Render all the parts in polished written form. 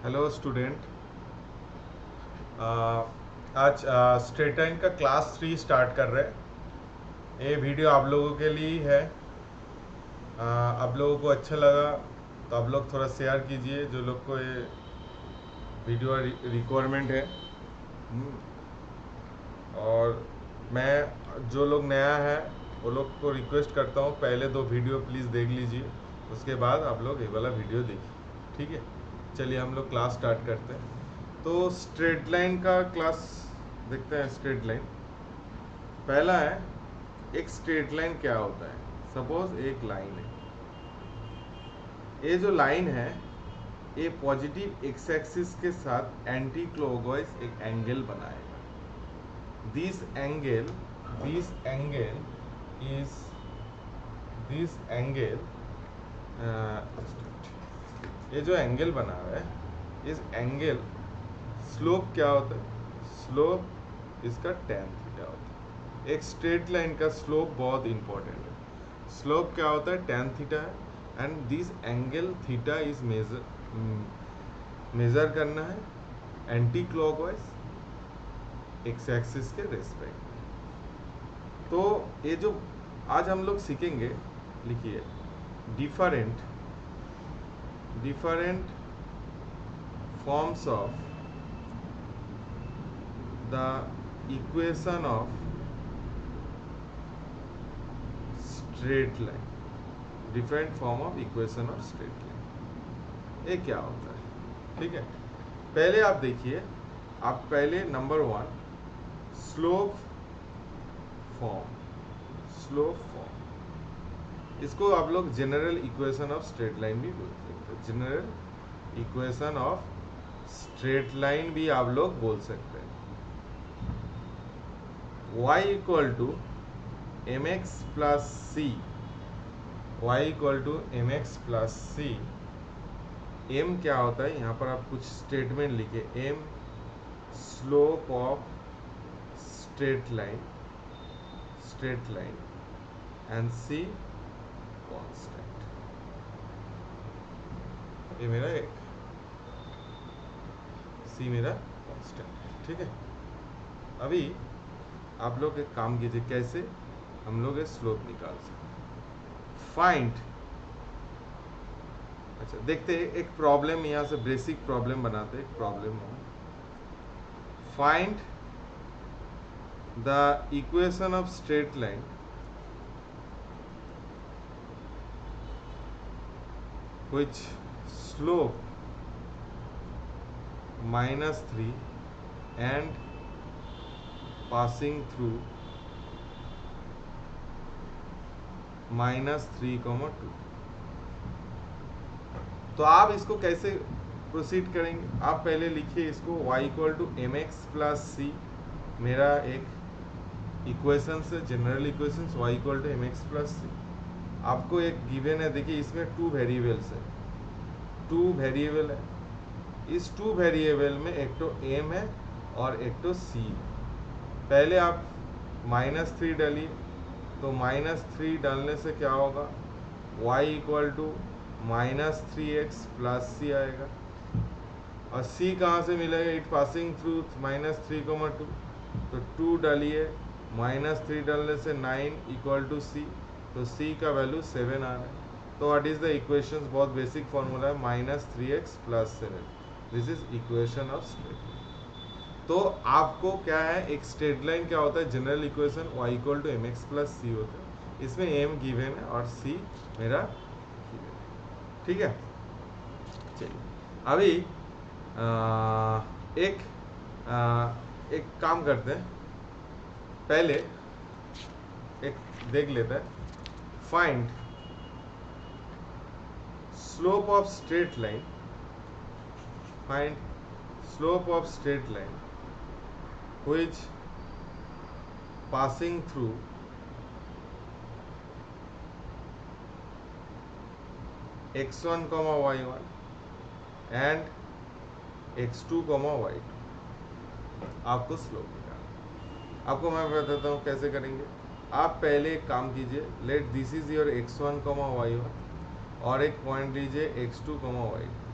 Hello student. आज straight line का class 3 start कर रहे हैं। ये वीडियो आप लोगों के लिए ही है। आप लोगों को अच्छा लगा तो आप लोग थोड़ा शेयर कीजिए, जो लोग को ये वीडियो रिक्वायरमेंट है। और मैं जो लोग नया है वो लोग को रिक्वेस्ट करता हूँ, पहले 2 वीडियो प्लीज़ देख लीजिए, उसके बाद आप लोग ये वाला वीडियो देखिए, ठीक है। चलिए हम लोग क्लास स्टार्ट करते हैं। तो स्ट्रेट लाइन का क्लास देखते हैं। स्ट्रेट लाइन पहला है, एक स्ट्रेट लाइन क्या होता है। सपोज एक लाइन है, ये जो लाइन है ये पॉजिटिव एक्स एक्सिस के साथ एंटी क्लॉकवाइज एक एंगल बनाएगा। This angle is this angle ये जो एंगल बना हुआ है, इस एंगल स्लोप क्या होता है, स्लोप इसका tan थीटा होता है। एक स्ट्रेट लाइन का स्लोप बहुत इंपॉर्टेंट है। स्लोप क्या होता है, tan थीटा है। And this angle theta is measure करना है एंटी क्लॉकवाइज एक्स एक्सिस के रेस्पेक्ट में। तो ये जो आज हम लोग सीखेंगे, लिखिए different forms of the equation of straight line। Different form of equation of straight line, ये क्या होता है, ठीक है। पहले आप देखिए, आप पहले नंबर 1 स्लोप फॉर्म, इसको आप लोग general equation of straight line भी बोलते हैं। General equation of straight line भी आप लोग बोल सकते हैं। y equal to M x plus c, y equal to M x plus c. M क्या होता है, यहाँ पर आप कुछ स्टेटमेंट लिखे। M slope of straight line and c constant. ये मेरा एक, सी मेरा कांस्टेंट, ठीक है। अभी आप लोग एक काम कीजिए, कैसे हम लोग ये स्लोप निकाल सकते। फाइंड, अच्छा देखते हैं एक प्रॉब्लम, यहाँ से बेसिक प्रॉब्लम बनाते हैं। एक प्रॉब्लम है, find the equation of straight line which slope -3 and passing through -3,2। तो आप इसको कैसे प्रोसीड करेंगे, आप पहले लिखिए इसको y equal to M x plus C. मेरा एक इक्वेशन से general equation y equal to M x plus C. आपको एक गिवन है, देखिए इसमें 2 वेरिएबल्स है, 2 वेरिएबल है। इस 2 वेरिएबल में एक तो m है और एक तो c। पहले आप -3 डालिए, तो -3 डालने से क्या होगा, y equal to -3x plus C आएगा। और c कहाँ से मिलेगा, इट पासिंग थ्रू -3,2। तो 2 डालिए, -3 डालने से 9 इक्वल टू c, तो c का वैल्यू 7 आ रहा है। तो व्हाट इज द इक्वेशन, बहुत बेसिक फॉर्मूला है, -3x plus 7। This is equation of straight line. तो आपको क्या है, एक स्ट्रेट लाइन क्या होता है, general equation y equal to M x plus C होता है। इसमें m गिवन है और c मेरा गिवन है, ठीक है। चलिए अभी एक काम करते हैं, पहले एक देख लेते हैं। Find slope of straight line, find slope of straight line which passing through x1, y1 and x2, y2। आपको स्लोप निकालना। आपको मैं बताता हूँ कैसे करेंगे। आप पहले एक काम कीजिए, let this is your x1, y1 और एक पॉइंट लीजिए x2, y2।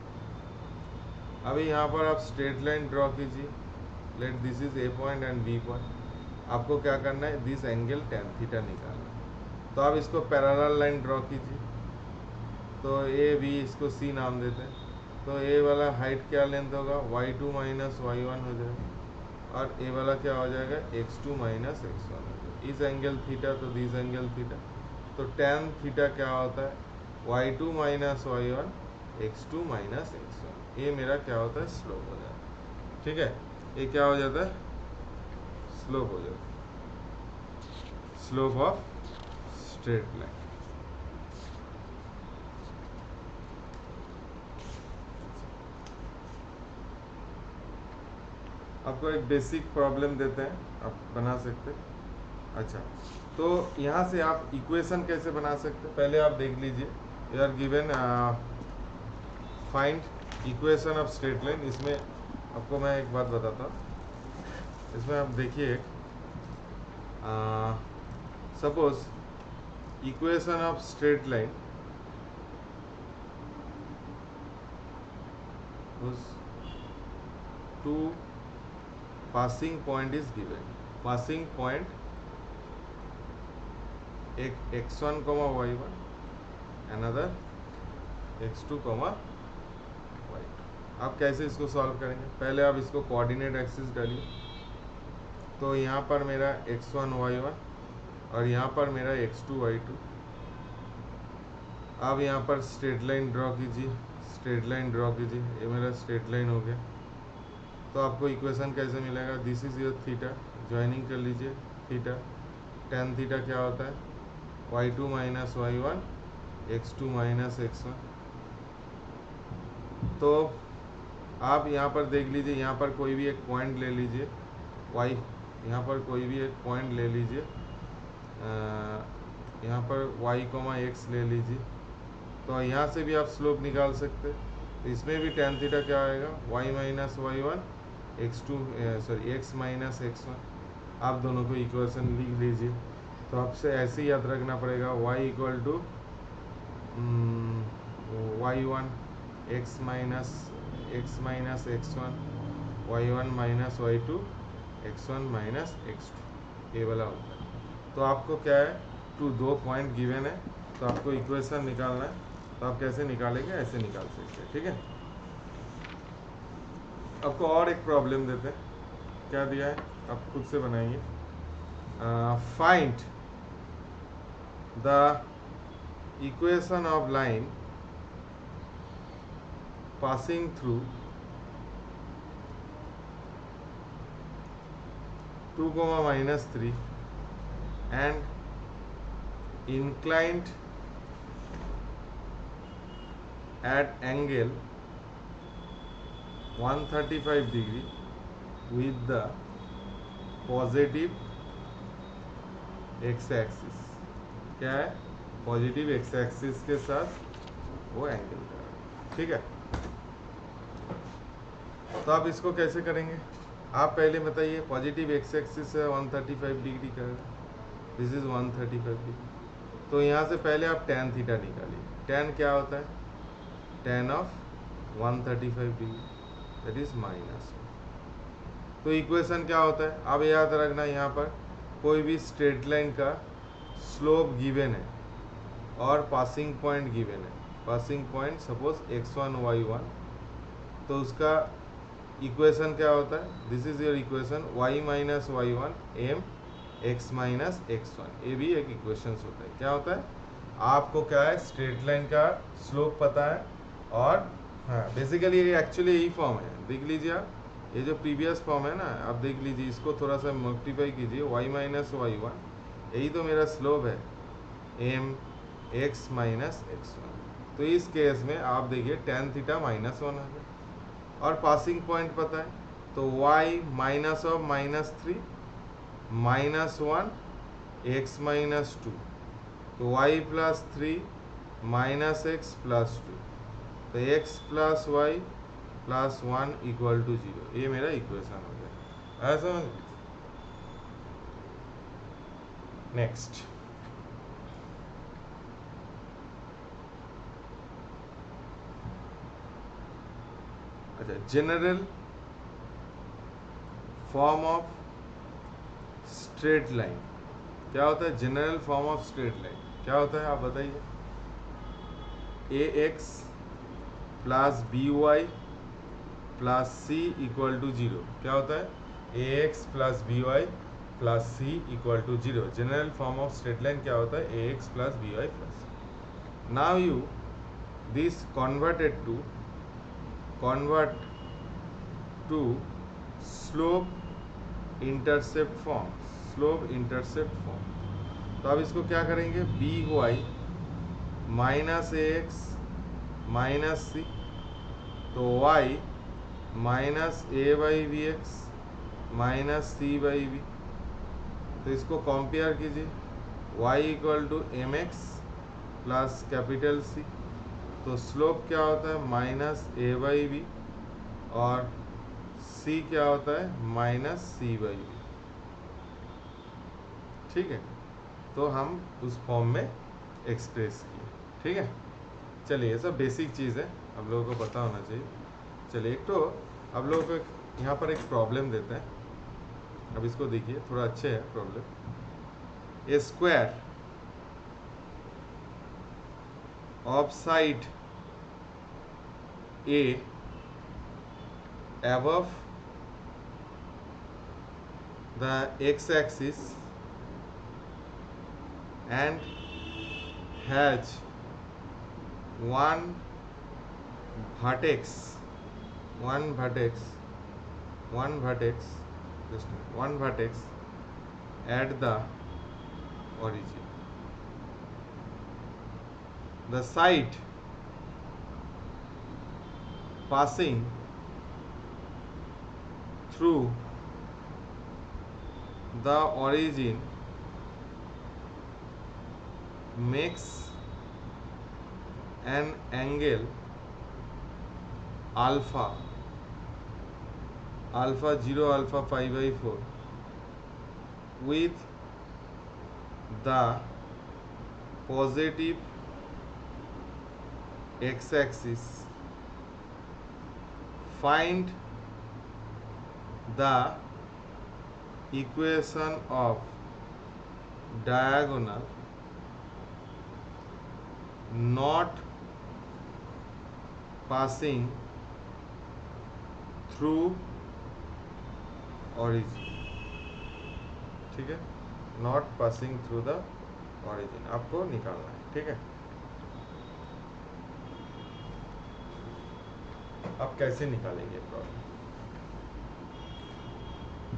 अभी यहाँ पर आप स्ट्रेट लाइन ड्रॉ कीजिए, let this is A point and B point. आपको क्या करना है, दिस एंगल tan थीटा निकालना है। तो आप इसको पैरेलल लाइन ड्रॉ कीजिए, तो ए बी इसको सी नाम देते हैं। तो ए वाला हाइट क्या लेंथ होगा, y2 माइनस y1 हो जाएगा, और ए वाला क्या हो जाएगा, x2 माइनस x1 हो जाएगा। इस एंगल थीटा तो दिस एंगल थीटा, तो tan थीटा क्या होता है, y2 minus y1 x2 minus x1। ये मेरा क्या होता है, स्लोप हो जाता है। ठीक है, ये क्या हो जाता है, स्लोप हो जाता है, स्लोप ऑफ स्ट्रेट लाइन। आपको एक बेसिक प्रॉब्लम देते हैं, आप बना सकते हैं। अच्छा, तो यहाँ से आप इक्वेशन कैसे बना सकते हैं, पहले आप देख लीजिए। You are given find equation of straight line. इसमें आपको मैं एक बात बताता हूँ, इसमें आप देखिए, suppose equation of straight line to passing point is given. Passing point एक x1 y1, another x2 y2। आप कैसे इसको सॉल्व करेंगे, पहले आप इसको कोऑर्डिनेट एक्सिस डालिए। तो यहाँ पर मेरा x1 y1 और यहाँ पर मेरा x2 y2। अब यहाँ पर स्ट्रेट लाइन ड्रॉ कीजिए, स्ट्रेट लाइन ड्रॉ कीजिए, ये मेरा स्ट्रेट लाइन हो गया। तो आपको इक्वेशन कैसे मिलेगा, this is your theta, joining कर लीजिए थीटा, tan थीटा क्या होता है, y2 minus y1 x2 minus x1। तो आप यहाँ पर देख लीजिए, यहाँ पर कोई भी एक पॉइंट ले लीजिए y, यहाँ पर कोई भी एक पॉइंट ले लीजिए, यहाँ पर y, x ले लीजिए। तो यहाँ से भी आप स्लोप निकाल सकते हैं। तो इसमें भी tan थीटा क्या आएगा, y minus y1 x minus x1। आप दोनों को इक्वेशन लिख लीजिए। तो आपसे ऐसे ही याद रखना पड़ेगा, y equal to y1 x minus x1 y1 minus y2 x1 minus x2, ये वाला होता है। तो आपको क्या है, दो पॉइंट गिवन है, तो आपको इक्वेशन निकालना है। तो आप कैसे निकालेंगे, ऐसे निकाल सकते हैं। ठीक है, आपको और एक प्रॉब्लम देते हैं, क्या दिया है, आप खुद से बनाइए। Find the equation of line passing through 2, minus 3 and inclined at angle 135 degree with the positive x axis। क्या है, पॉजिटिव x axis के साथ वो एंगल का। ठीक है, तो आप इसको कैसे करेंगे, आप पहले बताइए। पॉजिटिव x एक्सिस है 135 डिग्री का, दिस इज 135 डिग्री। तो यहाँ से पहले आप tan थीटा निकालिए। tan क्या होता है, tan of 135 degree, that is minus. तो इक्वेशन क्या होता है, अब याद रखना, यहाँ पर कोई भी स्ट्रेट लाइन का स्लोप गिवन है और पासिंग पॉइंट गिवन है। Passing point suppose x1 y1, तो उसका इक्वेशन क्या होता है, this is your equation y minus y1 m x minus x1। ये भी एक इक्वेशन होता है। क्या होता है, आपको क्या है, स्ट्रेट लाइन का स्लोप पता है, और हाँ बेसिकली ये एक्चुअली यही फॉर्म है। देख लीजिए आप, ये जो प्रीवियस फॉर्म है ना, आप देख लीजिए, इसको थोड़ा सा मल्टीप्लाई कीजिए, y माइनस y1, यही तो मेरा स्लोप है, m x माइनस x1। तो इस केस में आप देखिए tan थीटा -1 हो गया, और पासिंग पॉइंट पता है, तो y minus of -3 -1 x minus 2, तो y plus 3 minus x plus 2, तो x plus y plus 1 equal to 0। ये मेरा इक्वेशन हो गया, ऐसा। नेक्स्ट, अच्छा, general form of straight line क्या होता है? General form of straight line क्या होता है, आप बताइए। ax plus by plus c equal to 0 क्या होता है? ax plus by plus c equal to 0। General form of straight line क्या होता है? ax plus by plus. Now you this convert to slope intercept form. तो अब इसको क्या करेंगे? by minus ax minus c, तो y minus a by B X minus C by B. तो इसको कंपेयर कीजिए, y equal to M x plus capital C, तो स्लोप क्या होता है? माइनस a बाई बी, और c क्या होता है? Minus C by B. ठीक है, तो हम उस फॉर्म में एक्सप्रेस किए। ठीक है, चलिए, ये सब बेसिक चीज़ है, आप लोगों को पता होना चाहिए। चलिए, एक तो आप लोगों को यहाँ पर एक प्रॉब्लम देते हैं। अब इसको देखिए, थोड़ा अच्छे है problem. A square of side A above the x-axis and has one vertex at the origin. The side passing through the origin makes an angle alpha 0 alpha pi by 4 with the positive x-axis. Find the equation of diagonal not passing through origin. ठीक है, not passing through the origin आपको निकालना है। ठीक है, आप कैसे निकालेंगे प्रॉब्लम?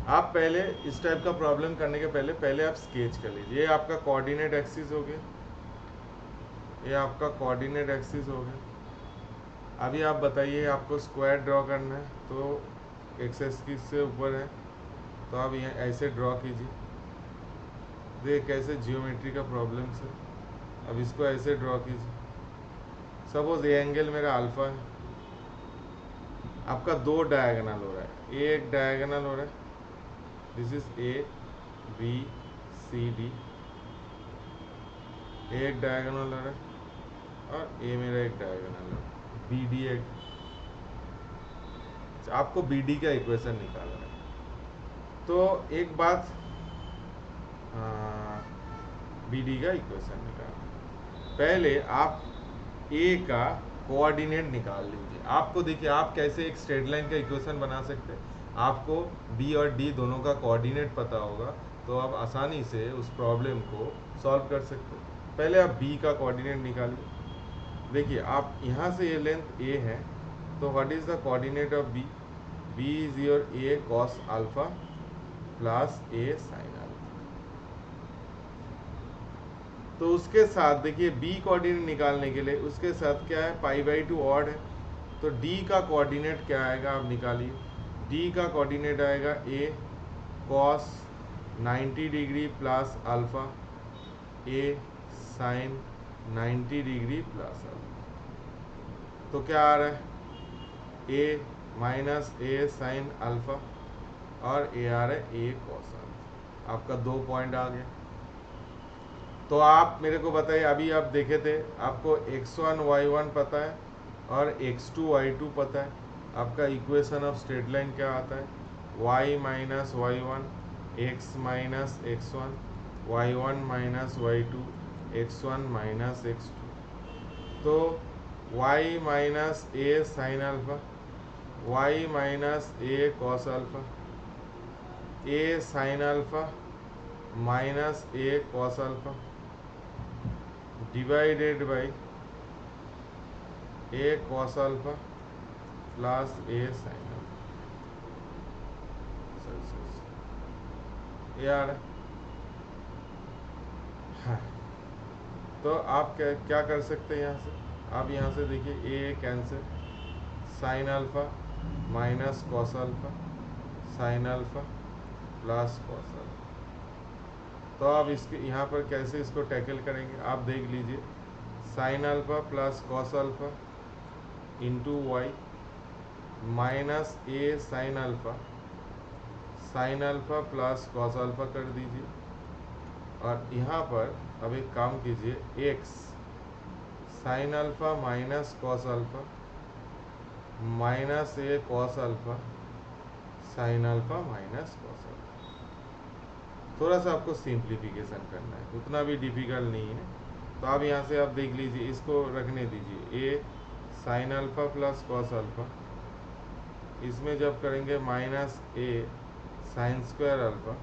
आप पहले इस टाइप का प्रॉब्लम करने के पहले आप स्केच कर लीजिए। ये आपका कोऑर्डिनेट एक्सिस हो गया, ये आपका कोऑर्डिनेट एक्सिस हो गया। अभी आप बताइए, आपको स्क्वायर ड्रॉ करना है, तो एक्स एक्सिस से ऊपर है, तो आप यहाँ ऐसे ड्रॉ कीजिए। देखिए कैसे जियोमेट्री का प्रॉब्लम है। अब इसको ऐसे ड्रॉ कीजिए। सपोज ये एंगल मेरा अल्फा है, आपका दो डायगोनल हो रहा है, एक डायगोनल हो रहा है, this is A B C D, एक डायगोनल हो रहा है, और ए मेरा एक डायगोनल है, बी डी एक। आपको बी डी का इक्वेशन निकालना है। तो एक बात, बी डी का इक्वेशन निकालना, पहले आप ए का कोऑर्डिनेट निकाल लीजिए। आपको देखिए, आप कैसे एक स्ट्रेट लाइन का इक्वेशन बना सकते हैं। आपको बी और डी दोनों का कोऑर्डिनेट पता होगा, तो आप आसानी से उस प्रॉब्लम को सॉल्व कर सकते हैं। पहले आप बी का कोऑर्डिनेट निकालिए। देखिए, आप यहाँ से ये लेंथ ए है, तो what is the coordinate of B? B is your A cos alpha plus A sine alpha. तो उसके साथ देखिए, बी कोऑर्डिनेट निकालने के लिए उसके साथ क्या है? पाई बाई 2 ऑड है, तो डी का कोऑर्डिनेट क्या आएगा? आप निकालिए। डी का कोऑर्डिनेट आएगा ए cos 90 degree plus alpha, A sign 90 degree plus alpha. तो क्या आ रहा है? ए माइनस ए साइन अल्फा, और ए आ रहा है ए कॉस अल्फा। आपका 2 पॉइंट आ गया। तो आप मेरे को बताइए, अभी आप देखे थे, आपको x1 y1 पता है और x2 y2 पता है। आपका इक्वेशन ऑफ स्ट्रेट लाइन क्या आता है, y minus Y one X minus X one Y one minus Y two X one minus X two. तो y minus A sine alpha, y minus A cos alpha, A sine alpha minus A cos alpha divided by A cos alpha plus A sine alpha. ये आ रहा है। हाँ, तो आप क्या कर सकते हैं यहाँ से, आप यहाँ से देखिए A cancel, sine alpha minus cos alpha sine alpha plus cos alpha. तो आप इसके यहाँ पर कैसे इसको टैकल करेंगे, आप देख लीजिए, sine alpha plus cos alpha into Y minus A sine alpha plus cos alpha कर दीजिए। और यहाँ पर अब एक काम कीजिए, X sine alpha minus cos alpha minus A cos alpha sine alpha minus cos alpha. थोड़ा सा आपको सिंप्लीफिकेशन करना है, उतना भी डिफिकल्ट नहीं है। तो आप यहाँ से आप देख लीजिए, इसको रखने दीजिए, A sine alpha plus cos alpha, इसमें जब करेंगे minus A sine square alpha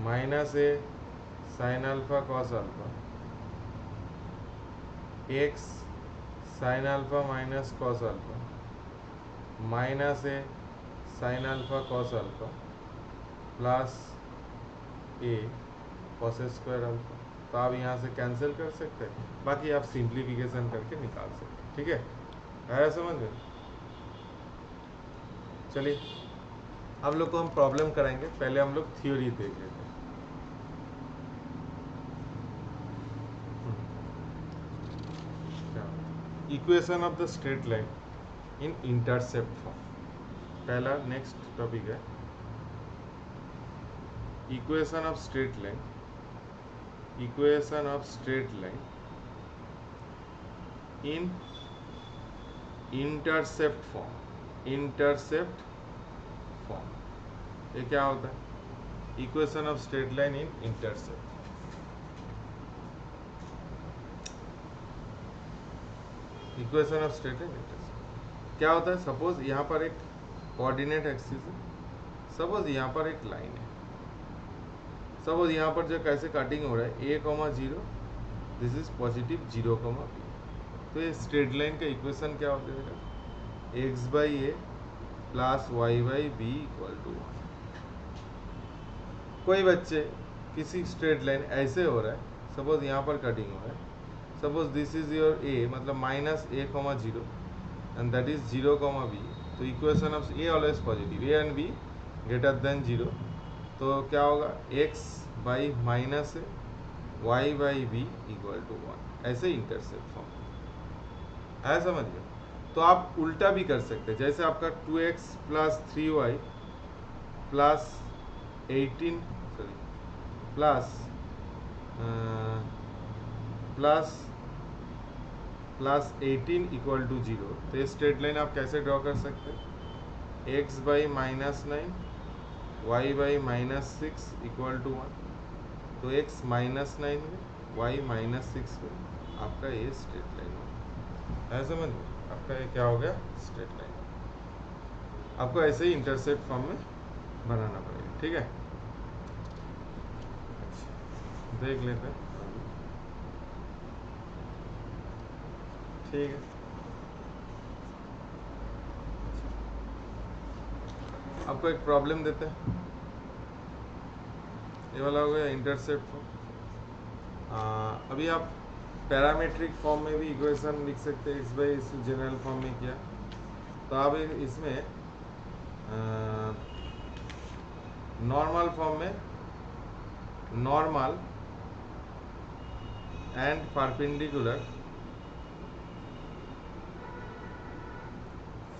minus A sine alpha cos alpha X sine alpha minus cos alpha minus A sine alpha cos alpha plus A cos square alpha. तो आप यहाँ से cancel कर सकते हैं, बाकी आप सिंप्लीफिकेशन करके निकाल सकते हैं। ठीक है, आया समझ में? चलिए अब लोग को हम प्रॉब्लम कराएंगे, पहले हम लोग थ्योरी देख लेते हैं। Equation of the straight line in intercept form, पहला नेक्स्ट टॉपिक है equation of straight line, equation of straight line in intercept form. Intercept form ये क्या होता है, equation of straight line in intercept. Equation of straight line intercept क्या होता है, suppose यहाँ पर एक कोऑर्डिनेट एक्सिस है, सपोज यहाँ पर एक लाइन है, सपोज यहाँ पर जो कैसे कटिंग हो रहा है a, 0 this is positive 0, b। तो ये स्ट्रेट लाइन का इक्वेशन क्या हो जाएगा, x by A plus Y by B equal to 1। कोई बच्चे किसी स्ट्रेट लाइन ऐसे हो रहा है, सपोज यहाँ पर कटिंग हो रहा है, suppose this is your a मतलब minus A, 0 and that is 0, b। तो equation of A always positive, A and B greater than 0, तो क्या होगा x by minus A Y by B equal to 1। ऐसे intercept form है, समझ गए? तो आप उल्टा भी कर सकते हैं, जैसे आपका 2x plus 3y plus 18 sorry plus plus plus 18 equal to 0। तो ये स्ट्रेट लाइन आप कैसे ड्रॉ कर सकते हैं, x by minus 9 Y by minus 6 equal to 1। तो x माइनस 9 में y माइनस 6 में आपका ये स्ट्रेट लाइन होगा, है समझ में? आपका ये क्या हो गया, स्ट्रेट लाइन। आपको ऐसे ही इंटरसेप्ट फॉर्म में बनाना पड़ेगा। ठीक है, देख लेते हैं। ठीक है, आपको एक प्रॉब्लम देते हैं, ये वाला हो गया इंटरसेप्ट फॉर्म। अभी आप पैरामेट्रिक फॉर्म में भी इक्वेशन लिख सकते हैं, इस बाई इस जनरल फॉर्म में किया। तो आप इसमें नॉर्मल फॉर्म में normal and perpendicular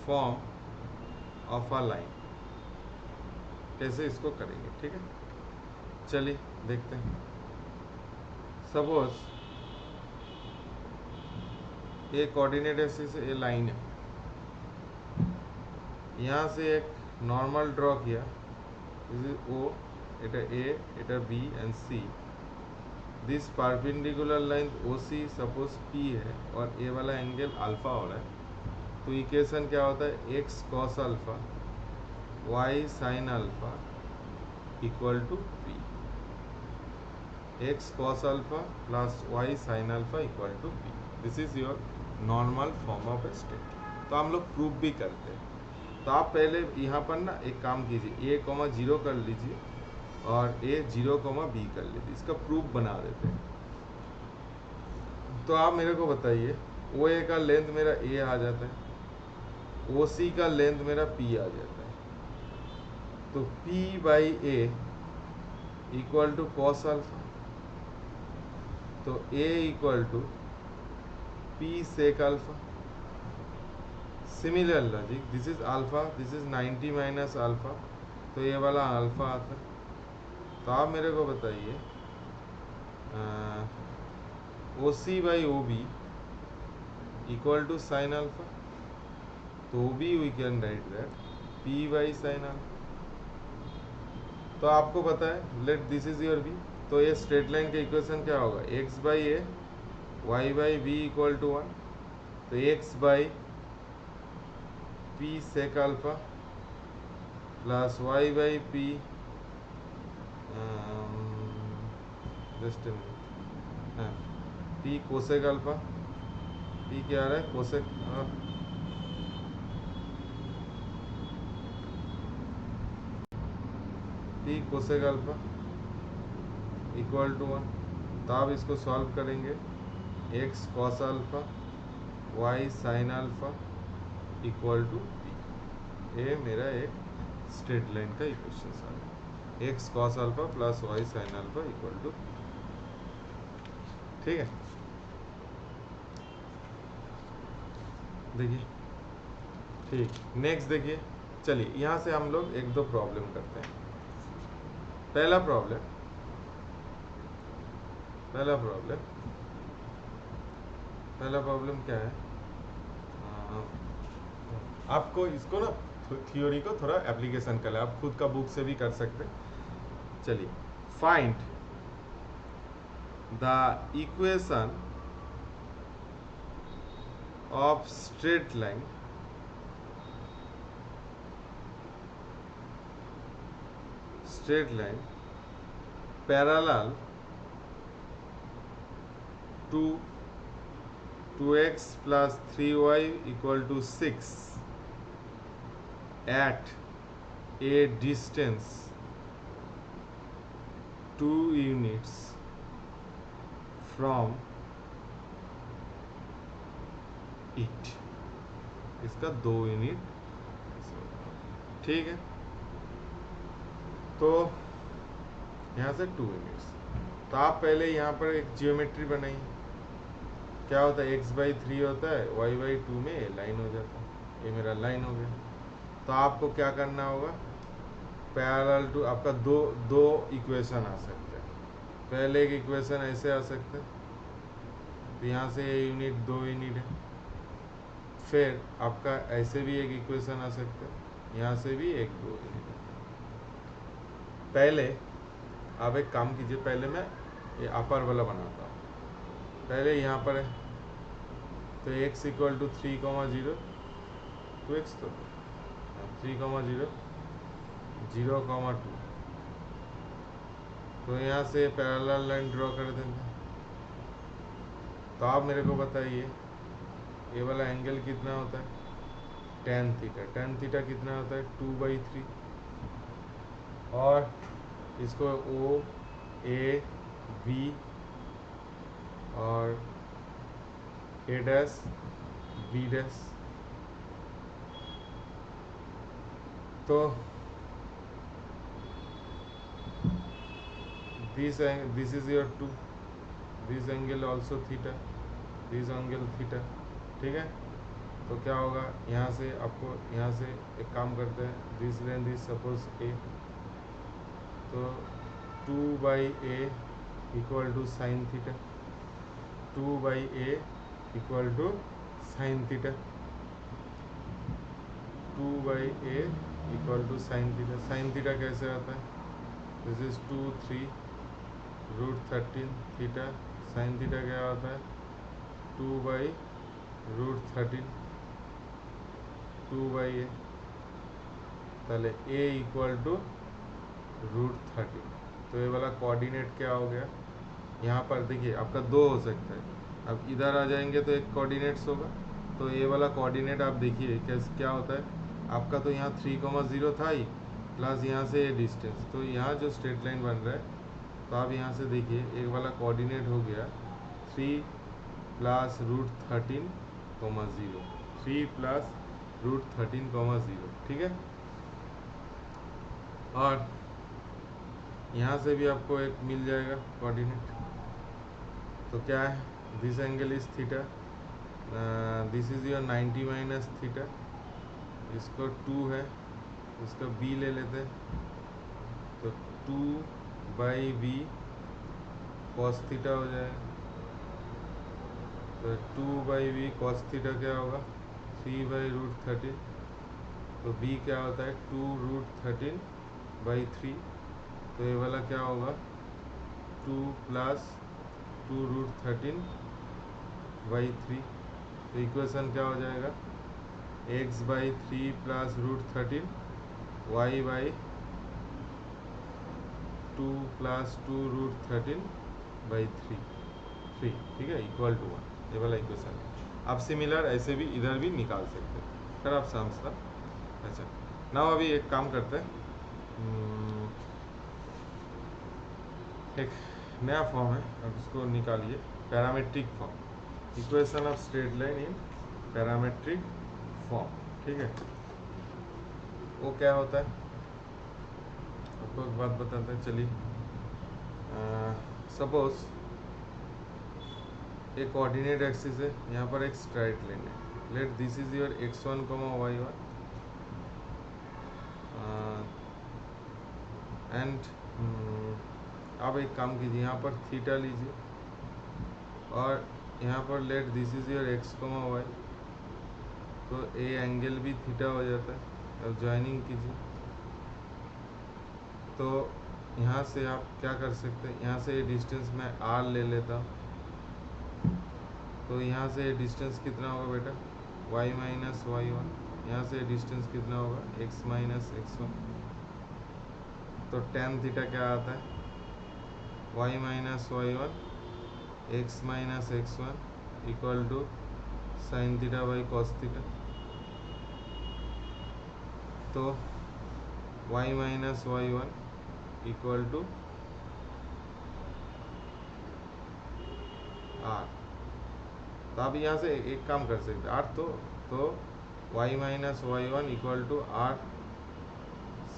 form of a line कैसे इसको करेंगे। ठीक है, चलिए देखते हैं। सपोज ये कोऑर्डिनेट एक्सिस ये लाइन है, यहाँ से एक नॉर्मल ड्रॉ किया, दिस इज ओ, এটা A, এটা B and C। This perpendicular line OC suppose P है और ए वाला एंगल अल्फा हो रहा है, तो इक्वेशन क्या होता है, x cos alpha y sin alpha equal to P। x cos alpha plus y sin alpha equal to P। This is your normal form of A state. तो हम लोग प्रूफ भी करते हैं। तो आप पहले यहाँ पर ना एक काम कीजिए, a,0 कर लीजिए और a,0,b कर लीजिए, इसका प्रूफ बना देते हैं। तो आप मेरे को बताइए, OA का लेंथ मेरा a आ जाता है, OC का लेंथ मेरा p आ जाता है, तो p by a equal to cos alpha, तो a equal to p sec alpha. Similar logic, this is alpha, this is 90 minus alpha, तो ये वाला अल्फा आता है। तो आप मेरे को बताइए OC by OB equal to sine alpha, तो OB we can write that P by sine alpha. तो आपको पता है, let this is your B, तो ये स्ट्रेट लाइन का इक्वेशन क्या होगा, x by A y by B equal to 1, तो x by P sec alpha plus y by P just P cosec alpha, P क्या आ रहा है, cosec P cosec alpha equal to 1। तो आप इसको सॉल्व करेंगे, x cos alpha y sine alpha equal to P। ये मेरा एक स्ट्रेट लाइन का इक्वेशन आ गया, x cos alpha plus y sine alpha equal to P। ठीक है, देखिए ठीक। नेक्स्ट देखिए, चलिए यहाँ से हम लोग एक दो प्रॉब्लम करते हैं। पहला प्रॉब्लम क्या है, आपको इसको ना थ्योरी को थोड़ा एप्लीकेशन कर ले, आप खुद का बुक से भी कर सकते हैं। चलिए, find the equation of straight line parallel to 2x plus 3y equal to 6 at a distance 2 units from it। इसका 2 यूनिट, ठीक है। तो यहाँ से 2 यूनिट्स, तो आप पहले यहाँ पर एक जियोमेट्री बनाइए। क्या होता है, x बाई 3 होता है, y बाई 2 में ये लाइन हो जाता है, ये मेरा लाइन हो गया। तो आपको क्या करना होगा, पैरेलल टू आपका दो इक्वेशन आ सकते हैं। पहले एक इक्वेशन ऐसे आ सकते हैं, तो यहाँ से ये यूनिट 2 यूनिट है। फिर आपका ऐसे भी एक इक्वेशन आ सकता है, यहाँ से भी 1 2 यूनिट है। पहले आप एक काम कीजिए, पहले मैं ये अपर वाला बनाता हूँ। पहले यहाँ पर है, तो x इक्वल टू 3,0 2x, तो 3,0 0,2। तो यहाँ से पैरेलल लाइन ड्रॉ कर देंगे। तो आप मेरे को बताइए, ये वाला एंगल कितना होता है, tan थीटा। tan थीटा कितना होता है, 2/3। और इसको O A B और A डैश B डैश, तो this is your 2, this angle also theta, this angle theta, ठीक है। तो क्या होगा, यहाँ से आपको, यहाँ से एक काम करते हैं, this length is suppose A, तो 2/a equal to sine theta, 2/a equal to sine theta, 2/a equal to sine theta. Sine theta कैसे आता है? This is 2 3√13 theta. Sine theta क्या होता है? 2/√13 2/a। ताले a इक्वल टू √13। तो ये वाला कोऑर्डिनेट क्या हो गया? यहाँ पर देखिए आपका 2 हो सकता है। अब इधर आ जाएंगे तो एक कोऑर्डिनेट्स होगा, तो ये वाला कोऑर्डिनेट आप देखिए कैसे क्या होता है आपका। तो यहाँ 3,0 था ही, प्लस यहाँ से ये डिस्टेंस, तो यहाँ जो स्ट्रेट लाइन बन रहा है, तो आप यहाँ से देखिए एक वाला कोऑर्डिनेट हो गया 3 + √13, 0, 3 + √13, 0, ठीक है। और यहाँ से भी आपको एक मिल जाएगा कोऑर्डिनेट। तो क्या है? This angle is theta, this is your 90 minus theta, इसको 2 है, इसका b ले लेते हैं, तो 2/b cos थीटा हो जाएगा। तो 2/b cos थीटा क्या होगा? 3/√13। तो b क्या होता है? 2√13/3। तो ये वाला क्या होगा? 2 + 2√13/3। तो इक्वेशन क्या हो जाएगा? x/3 + √13 y/2 + 2√13/3, ठीक है, इक्वल टू 1। ये वाला इक्वेशन है। आप सिमिलर ऐसे भी इधर भी निकाल सकते हैं। फिर आप समझता। अच्छा, ना अभी एक काम करते हैं, एक नया फॉर्म है, अब इसको निकालिए, parametric form, equation of straight line in parametric form, ठीक है। वो क्या होता है आपको एक बात बताते हैं, चलिए। सपोज एक कोऑर्डिनेट एक्सिस है, यहाँ पर एक स्ट्रेट लाइन है, let this is your x1, y1 and आप एक काम कीजिए, यहाँ पर थीटा लीजिए और यहाँ पर late this is your x, y, तो ए एंगल भी थीटा हो जाता है। अब ज्वाइनिंग कीजिए, तो यहाँ से आप क्या कर सकते हैं, यहाँ से ये डिस्टेंस मैं r ले लेता हूँ, तो यहाँ से ये डिस्टेंस कितना होगा बेटा? y - y1। यहाँ से डिस्टेंस कितना होगा? x - x1। तो tan थीटा क्या आता है? y - y1 x - x1 equal to sine theta by cos theta. तो y - y1 equal to r। तो आप यहाँ से एक काम कर सकते हैं, r तो y - y1 equal to r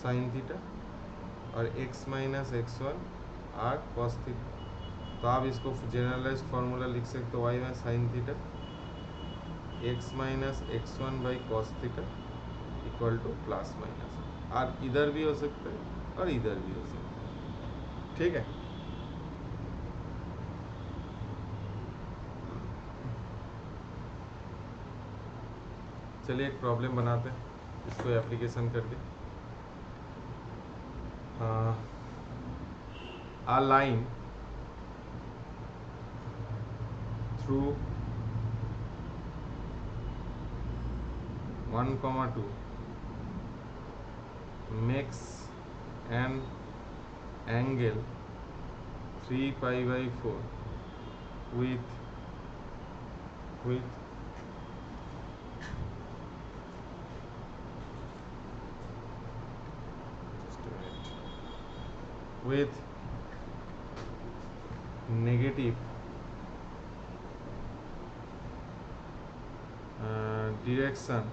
sine theta और x - x1 r cos theta. तो आप इसको जनरलाइज फार्मूला लिख सकते हो, y में sine theta x - x1 by cos theta equal two plus minus r। इधर भी हो सकता है और इधर भी हो सकता है, ठीक है। चलिए एक प्रॉब्लम बनाते हैं, इसको एप्लीकेशन करके। a line through 1, 2 makes an angle 3π/4 with negative direction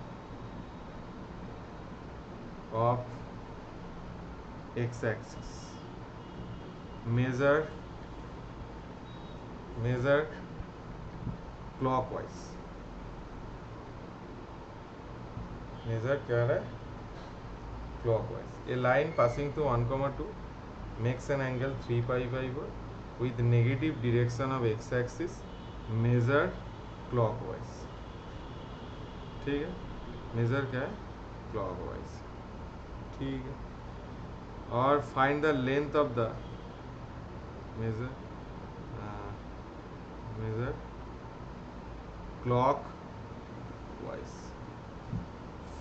of x-axis measured clockwise। Measure क्या है? Clockwise. A line passing through 1, 2 makes an angle 3 pi by 4 with negative direction of x axis measured clockwise. ठीक है, major क्या है, clockwise. ठीक है, और find the length of the measure clockwise.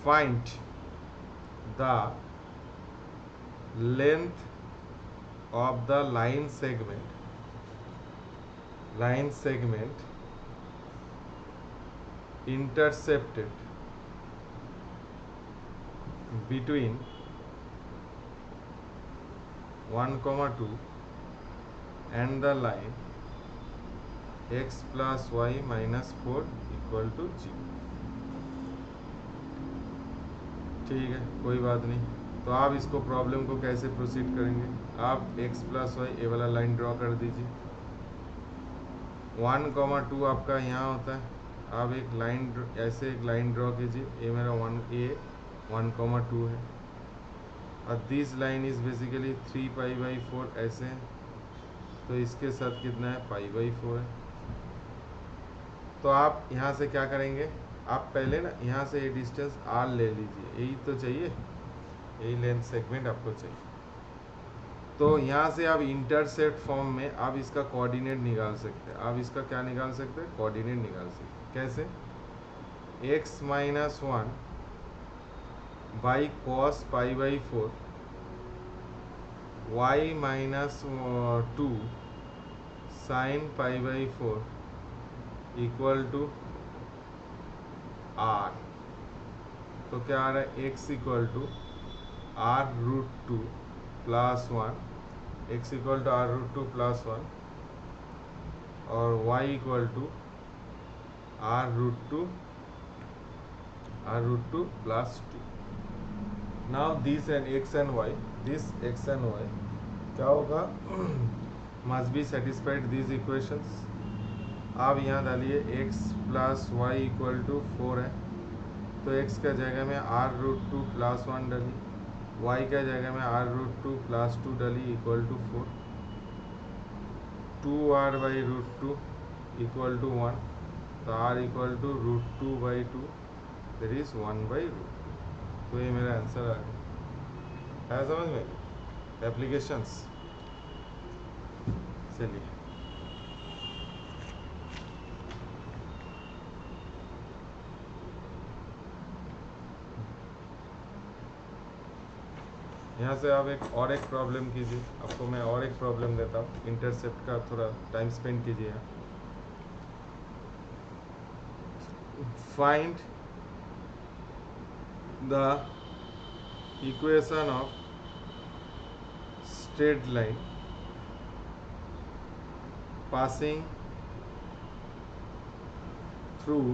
Find the length of the line segment intercepted between 1,2 and the line x plus y minus 4 equal to 0. ठीक है, कोई बात नहीं. तो आप इसको प्रॉब्लम को कैसे प्रोसीड करेंगे, आप x प्लस वाई ए वाला लाइन ड्रॉ कर दीजिए. 1,2 आपका यहाँ होता है, आप एक लाइन ऐसे एक लाइन ड्रॉ कीजिए. ये मेरा 1,2 है और this line is basically 3 pi by 4 ऐसे है. तो इसके साथ कितना है, पाई बाई 4 है. तो आप यहाँ से क्या करेंगे, आप पहले ना यहाँ से ये डिस्टेंस r ले लीजिए. यही तो चाहिए, यही लेंथ सेगमेंट आपको चाहिए. तो यहाँ से आप इंटरसेप्ट फॉर्म में आप इसका कोऑर्डिनेट निकाल सकते हैं. आप इसका क्या निकाल सकते हैं, कोऑर्डिनेट निकाल सकते हैं. कैसे, x minus 1 by cos pi by 4 y minus 2 sine pi by 4 equal to r. तो क्या आ रहा है, x equal to r root 2 plus 1, x equal to r root 2 plus 1 और y equal to r root 2 plus 2. Now this and x and y, this x and y क्या होगा, must be satisfied this equations. आप यहाँ डालिए x plus Y equal to 4 है, तो x का जगह में r रूट 2 प्लस 1 डाली, y का जगह में r रूट 2 प्लस 2 डाली equal to 4. 2r by root 2 equal to 1, तो r equal to root 2 by 2 there is 1 by root 2. तो ये मेरा आंसर आ गया है. समझ में एप्लीकेशंस. चलिए यहाँ से आप एक प्रॉब्लम कीजिए. आपको मैं और एक प्रॉब्लम देता हूँ. इंटरसेप्ट का थोड़ा टाइम स्पेंड कीजिए. Find the equation of straight line passing through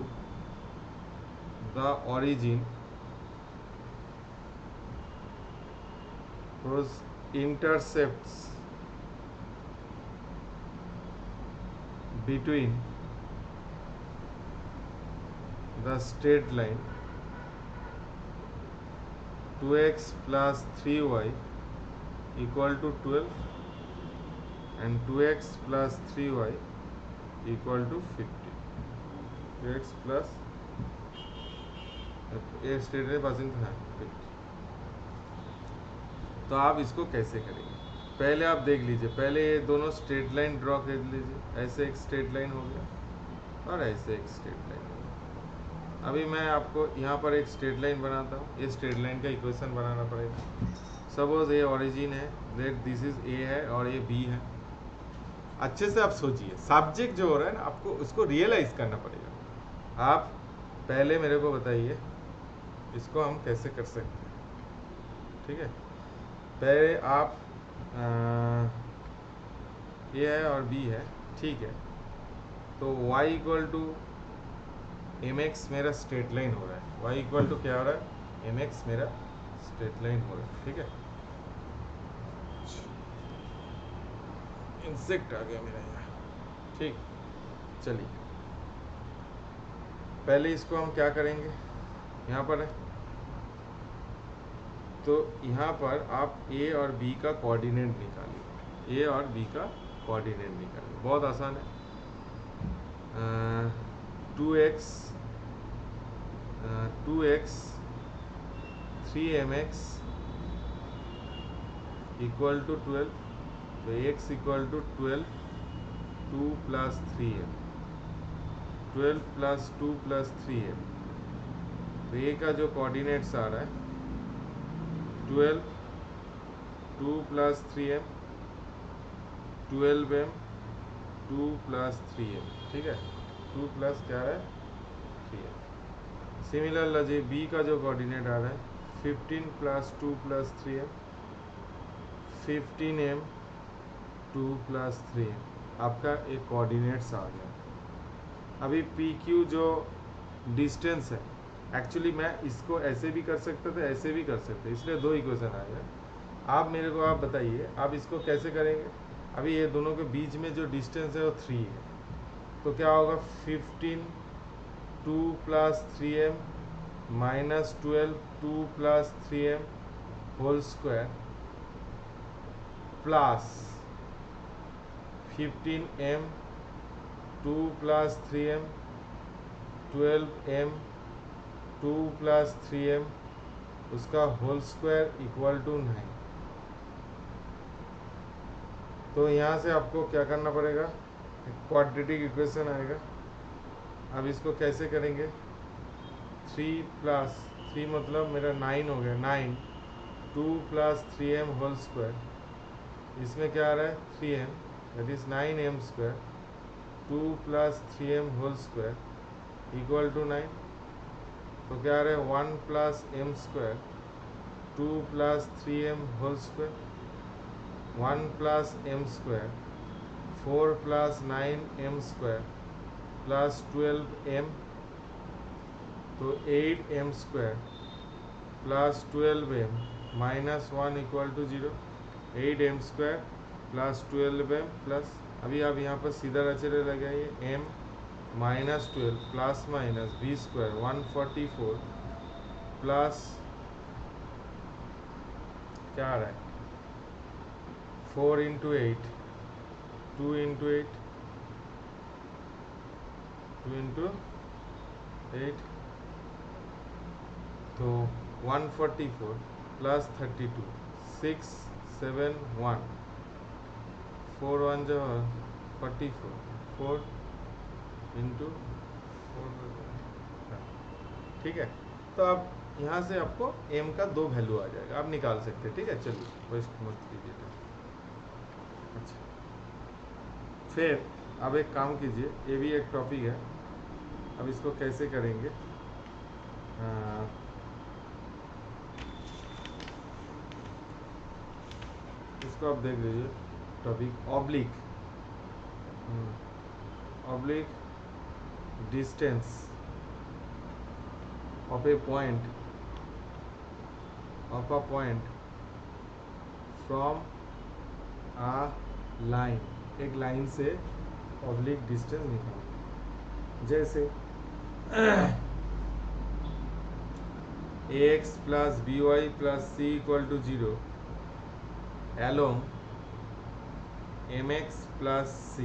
the origin whose intercepts between the straight line 2x plus 3y equal to 12 and 2x plus 3y equal to 50. 2x plus a straight line passing through 50. तो आप इसको कैसे करेंगे, पहले आप देख लीजिए. पहले ये दोनों स्ट्रेट लाइन ड्रॉ कर लीजिए. ऐसे एक स्ट्रेट लाइन हो गया और ऐसे एक स्ट्रेट लाइन हो गया. अभी मैं आपको यहाँ पर एक स्ट्रेट लाइन बनाता हूँ. ये स्ट्रेट लाइन का इक्वेशन बनाना पड़ेगा. सपोज ये ओरिजिन है, देट दिस इज ए है और ये बी है. अच्छे से आप सोचिए, सब्जेक्ट जो हो रहा है ना, आपको उसको रियलाइज करना पड़ेगा. आप पहले मेरे को बताइए इसको हम कैसे कर सकते हैं. ठीक है, पहले आप ए है और बी है. ठीक है, तो y equal to M X मेरा स्ट्रेट लाइन हो रहा है. y इक्वल टू क्या हो रहा है, एम एक्स मेरा स्ट्रेट लाइन हो रहा है. ठीक है, इंसेक्ट आ गया मेरा यहाँ. ठीक, चलिए पहले इसको हम क्या करेंगे, यहाँ पर है तो यहाँ पर आप ए और बी का कोऑर्डिनेट निकालिए, ए और बी का कोऑर्डिनेट निकालिए, बहुत आसान है। 2x 3mx इक्वल टू 12, तो x equal to 12, 2 plus 3m, 12 plus 2 plus 3m। तो ए का जो कोऑर्डिनेट्स आ रहा है 12, 2 plus 3m, 12m, 2 plus 3m, ठीक है, 2 प्लस क्या है 3m। सिमिलरली बी का जो कोऑर्डिनेट आ रहा है 15 plus 2 plus 3m, 15m, 2 plus 3m, आपका एक कोऑर्डिनेट्स आ गया। अभी पी क्यू जो डिस्टेंस है, एक्चुअली मैं इसको ऐसे भी कर सकता था, ऐसे भी कर सकते, इसलिए दो इक्वेशन आएगा। आप मेरे को आप बताइए आप इसको कैसे करेंगे। अभी ये दोनों के बीच में जो डिस्टेंस है वो 3 है, तो क्या होगा 15 2 plus 3m minus 12 2 plus 3m whole square plus 15m 2 plus 3m 12m 2 plus 3m उसका होल स्क्वायर इक्वल टू 9। तो यहाँ से आपको क्या करना पड़ेगा, क्वाड्रेटिक इक्वेशन आएगा। अब इसको कैसे करेंगे, 3 प्लस 3 मतलब मेरा 9 हो गया, 9 2 प्लस 3m होल स्क्वायर, इसमें क्या आ रहा है 3m, that is 9m square, 2 plus 3m whole square equal to 9। तो क्या आ रहा है 1 plus m square, 2 plus 3m whole square, 1 plus m square, 4 plus 9m square plus 12m, तो 8m square plus 12m minus 1 equal to 0, 8m square plus 12m plus, अभी आप यहाँ पर सीधा रचने लगाइए, m minus 12 plus minus b square 144 plus क्या आ रहा है 4 इंटू 8, 2 इंटू 8, 2 इंटू 8, तो 144 प्लस 32 6 7 1 4 1 जो 44 4 इंटू 4, ठीक है। तो अब यहाँ से आपको m का 2 वैल्यू आ जाएगा, आप निकाल सकते हैं, ठीक है। चलिए वेस्ट मत कीजिए। अच्छा, फिर अब एक काम कीजिए, ये भी एक टॉपिक है, अब इसको कैसे करेंगे। इसको आप देख लीजिए, topic oblique distance of a point from a line, एक लाइन से ऑब्लिक डिस्टेंस निकालो। जैसे ax plus by plus c equal to 0 along mx plus c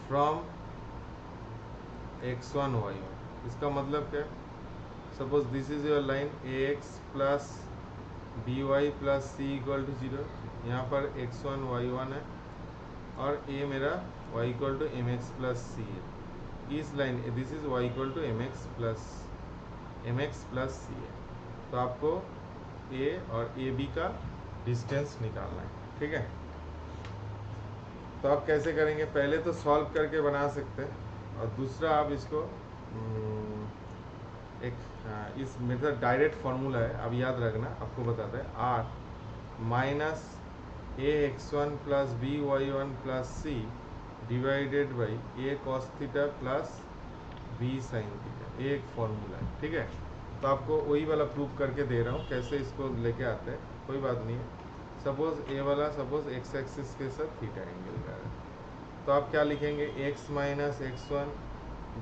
from x1 y1। इसका मतलब क्या, suppose this is your line ax plus by plus c equal to 0, यहाँ पर x1 y1 है और a मेरा y equal to mx plus c है। इस लाइन this is y equal to mx plus c है। तो आपको a और ए बी का डिस्टेंस निकालना है, ठीक है। तो आप कैसे करेंगे, पहले तो सॉल्व करके बना सकते हैं, और दूसरा आप इसको इस मेथड डायरेक्ट फार्मूला है, अब याद रखना, आपको बताता है r minus A x1 plus B y1 plus C divided by A cos theta plus B sine theta, ये एक फार्मूला है, ठीक है। तो आपको वही वाला प्रूफ करके दे रहा हूँ, कैसे इसको लेके आते हैं, कोई बात नहीं है। सपोज ए वाला सपोज एक्स एक्सिस के साथ थीटा एंगल का है, तो आप क्या लिखेंगे x minus x1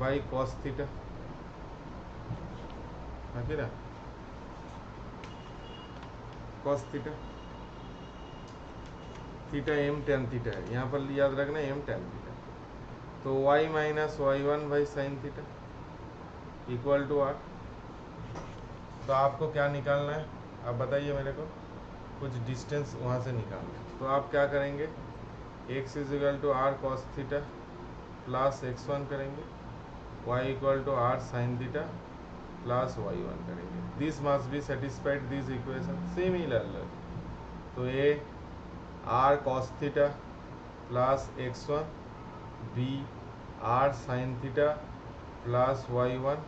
by cos theta, है ना। Cos theta, theta M tan theta है, यहाँ पर याद रखना एम टेन थीटा। तो y minus Y one by sine theta equal to R. तो आपको क्या निकालना है, आप बताइए मेरे को, कुछ डिस्टेंस वहाँ से निकालना है। तो आप क्या करेंगे, x is equal to R cos theta plus x1 करेंगे, y equal to R sine theta plus y1 करेंगे। This must be satisfied this equation similarly. तो a R cos theta plus x1, b R sine theta plus y1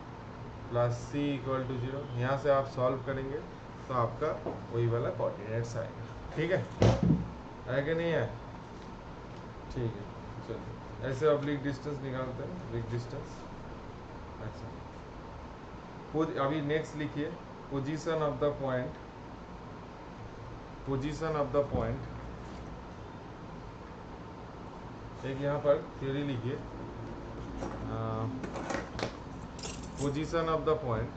plus c equal to 0। यहाँ से आप solve करेंगे तो आपका वही वाला कोऑर्डिनेट्स आएगा। ठीक है कि नहीं है? ठीक है, चलिए ऐसे ऑब्लिक डिस्टेंस निकालते हैं, ऑब्लिक डिस्टेंस। अच्छा, अभी नेक्स्ट लिखिए position of the point, position of the point. एक यहाँ पर थ्योरी लिखिए, position of the point,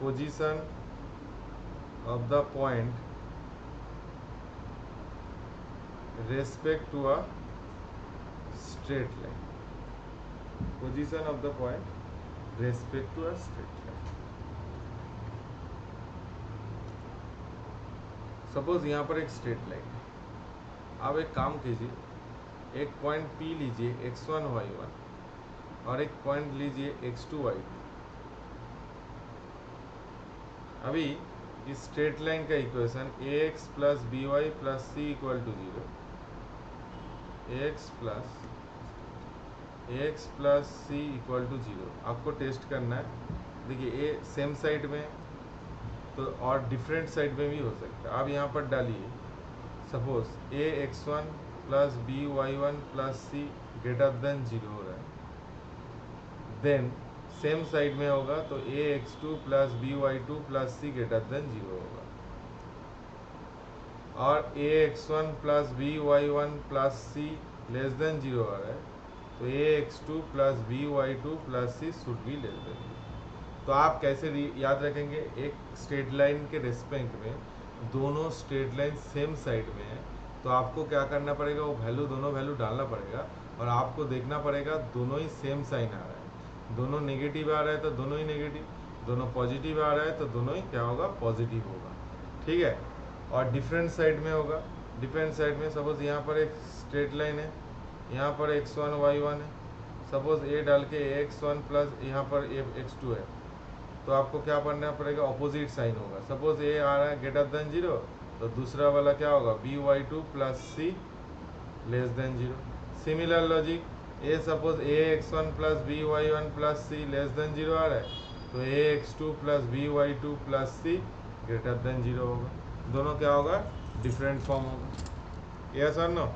position of the point respect to a straight line, position of the point respect to a straight line. Suppose यहाँ पर एक straight line है, आप एक काम कीजिए, एक पॉइंट P लीजिए x1 y1 और एक पॉइंट लीजिए x2 y2। अभी इस स्ट्रेट लाइन का equation ax plus B Y plus C equal to 0, ax plus C equal to 0 आपको टेस्ट करना है। देखिए ए सेम साइड में तो और डिफरेंट साइड में भी हो सकता है। आप यहाँ पर डालिए, suppose A x1 plus B y1 plus C greater than 0 हो रहा है, देन सेम साइड में होगा तो A x2 plus B y2 plus C greater than 0 होगा, और A x1 plus B y1 plus C less than 0 आ रहा है तो A x2 plus B y2 plus C should be less than 0। तो आप कैसे याद रखेंगे, एक स्ट्रेट लाइन के रेस्पेक्ट में दोनों स्ट्रेट लाइन सेम साइड में है तो आपको क्या करना पड़ेगा, वो वैल्यू, दोनों वैल्यू डालना पड़ेगा और आपको देखना पड़ेगा दोनों ही सेम साइन आ रहा है। दोनों नेगेटिव आ रहा है तो दोनों ही नेगेटिव, दोनों पॉजिटिव आ रहा है तो दोनों ही क्या होगा, पॉजिटिव होगा। ठीक है, और डिफरेंट साइड में होगा, डिफरेंट साइड में सपोज यहाँ पर एक स्ट्रेट लाइन है, यहाँ पर x1 y1 है, सपोज ए डाल के x1 प्लस यहाँ पर x2 है तो आपको क्या करना पड़ेगा, ऑपोजिट साइन होगा। सपोज ए आ रहा है ग्रेटर देन 0 तो दूसरा वाला क्या होगा, B y2 plus C less than 0। Similar logic, A suppose A x1 plus B y1 plus C less than 0 आ रहा है तो A x2 plus B y2 plus C greater than 0 होगा। दोनों क्या होगा, डिफरेंट फॉर्म होगा। यस और नो?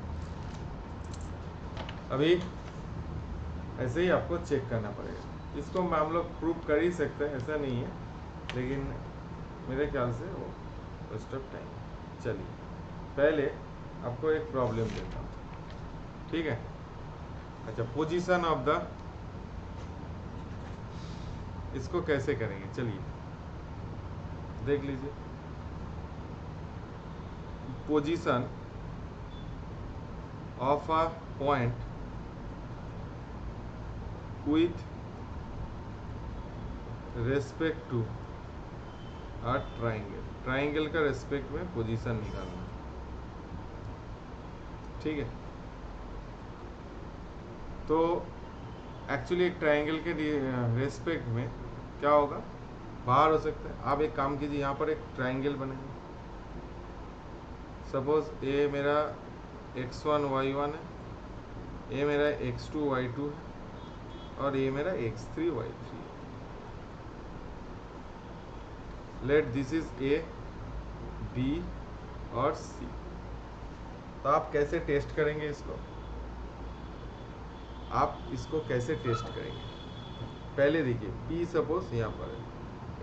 अभी ऐसे ही आपको चेक करना पड़ेगा। इसको हम लोग प्रूव कर ही सकते हैं, ऐसा नहीं है, लेकिन मेरे ख्याल से वो वेस्ट ऑफ टाइम। चलिए पहले आपको एक प्रॉब्लम देता हूँ, ठीक है? अच्छा, पोजीशन ऑफ द, इसको कैसे करेंगे, चलिए देख लीजिए। Position of a point with respect to a triangle, triangle का रेस्पेक्ट में पोजीशन निकालना, ठीक है? तो एक्चुअली एक ट्राइंगल के रेस्पेक्ट में क्या होगा, बाहर हो सकता है। आप एक काम कीजिए, यहाँ पर एक ट्राइंगल बनाइए। सपोज ए मेरा x1 y1 है, ए मेरा x2 y2 है और ये मेरा x3 y3 है। Let this is A, B और सी। तो आप कैसे टेस्ट करेंगे इसको, आप इसको कैसे टेस्ट करेंगे? पहले देखिए P सपोज यहाँ पर है,